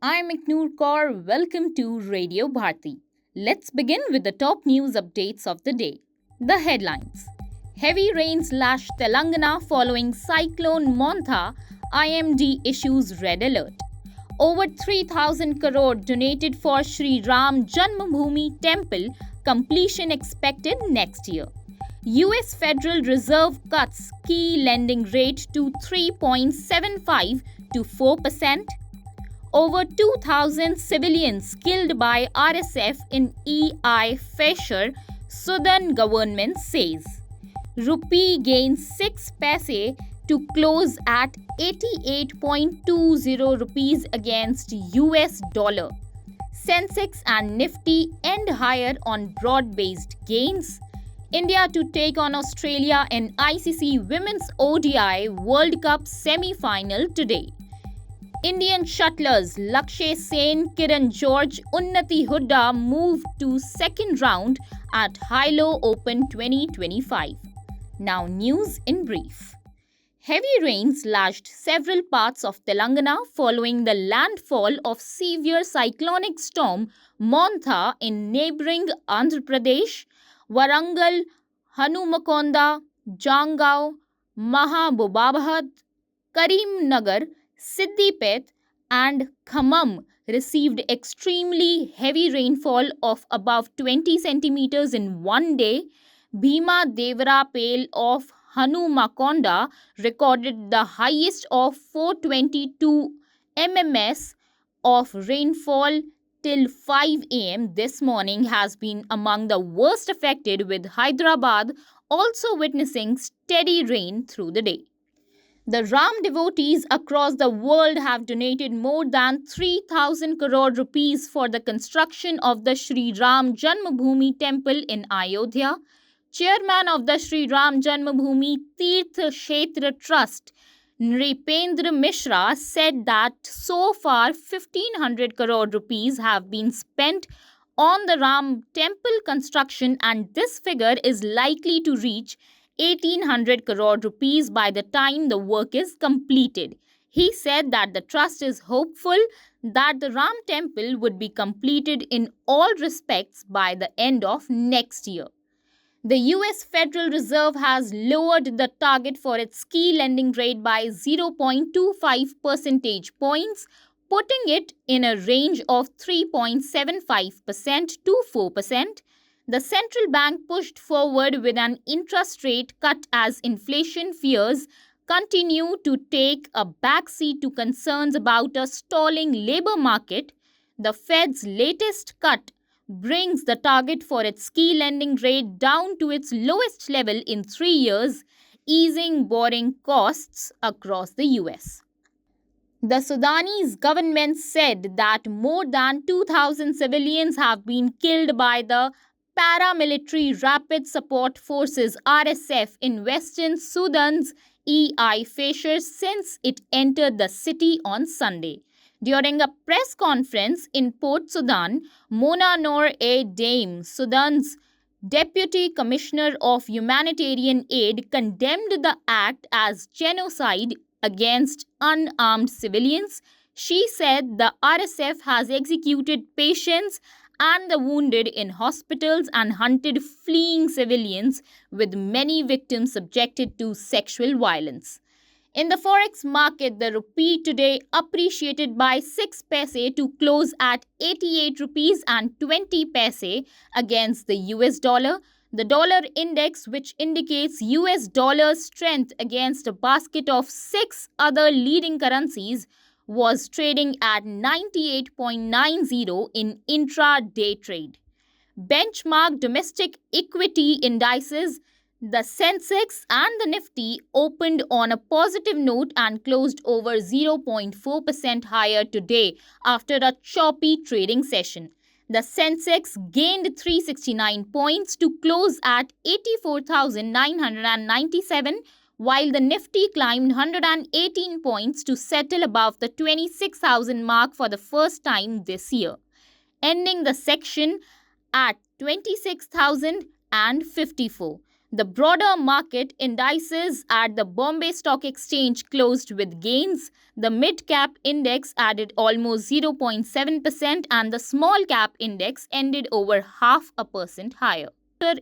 I'm Iknoor Kaur. Welcome to Radio Bharti. Let's begin with the top news updates of the day. The headlines: Heavy rains lash Telangana following cyclone Montha. IMD issues red alert. Over 3,000 crore donated for Sri Ram Janmabhoomi Temple, completion expected next year. US Federal Reserve cuts key lending rate to 3.75 to 4%. Over 2,000 civilians killed by RSF in EI Fisher, Sudan government says. Rupee gains 6 paise to close at 88.20 rupees against US dollar. Sensex and Nifty end higher on broad-based gains. India to take on Australia in ICC Women's ODI World Cup semi-final today. Indian shuttlers Lakshay Sen, Kiran George, Unnati Hooda moved to second round at Hilo Open 2025. Now news in brief. Heavy rains lashed several parts of Telangana following the landfall of severe cyclonic storm Montha in neighboring Andhra Pradesh. Warangal, Hanumakonda, Jangaon, Mahabubabad, Karimnagar, Siddipet and Khammam received extremely heavy rainfall of above 20 centimeters in one day. Bhima Devara Pale of Hanumakonda recorded the highest of 422 mms of rainfall till 5 am this morning has been among the worst affected, with Hyderabad also witnessing steady rain through the day. The Ram devotees across the world have donated more than 3,000 crore rupees for the construction of the Sri Ram Janmabhoomi Temple in Ayodhya. Chairman of the Sri Ram Janmabhoomi Tirth Kshetra Trust, Nripendra Mishra, said that so far 1,500 crore rupees have been spent on the Ram temple construction, and this figure is likely to reach 1,800 crore rupees by the time the work is completed. He said that the trust is hopeful that the Ram temple would be completed in all respects by the end of next year. The US Federal Reserve has lowered the target for its key lending rate by 0.25 percentage points, putting it in a range of 3.75% to 4%. The central bank pushed forward with an interest rate cut as inflation fears continue to take a backseat to concerns about a stalling labor market. The Fed's latest cut brings the target for its key lending rate down to its lowest level in 3 years, easing borrowing costs across the US. The Sudanese government said that more than 2,000 civilians have been killed by the Paramilitary Rapid Support Forces RSF in Western Sudan's EI Fisher since it entered the city on Sunday. During a press conference in Port Sudan, Mona Noor Dame, Sudan's Deputy Commissioner of Humanitarian Aid, condemned the act as genocide against unarmed civilians. She said the RSF has executed patients and the wounded in hospitals and hunted fleeing civilians, with many victims subjected to sexual violence. In the forex market, the rupee today appreciated by 6 paise to close at 88 rupees and 20 paise against the US dollar. The dollar index, which indicates US dollar strength against a basket of 6 other leading currencies, was trading at 98.90 in intra-day trade. Benchmark domestic equity indices, the Sensex and the Nifty, opened on a positive note and closed over 0.4% higher today after a choppy trading session. The Sensex gained 369 points to close at 84,997, while the Nifty climbed 118 points to settle above the 26,000 mark for the first time this year, ending the section at 26,054. The broader market indices at the Bombay Stock Exchange closed with gains. The mid cap index added almost 0.7% and the small cap index ended over 0.5% higher.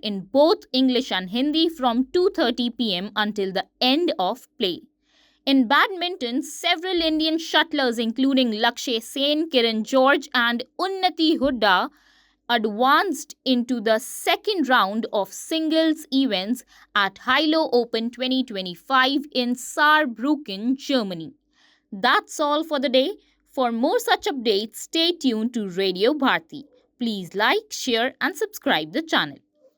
In both English and Hindi from 2:30 p.m. until the end of play. In badminton, several Indian shuttlers including Lakshay Sen, Kiran George and Unnati Hooda advanced into the second round of singles events at Hilo Open 2025 in Saarbrücken, Germany. That's all for the day. For more such updates, stay tuned to Radio Bharti. Please like, share and subscribe the channel.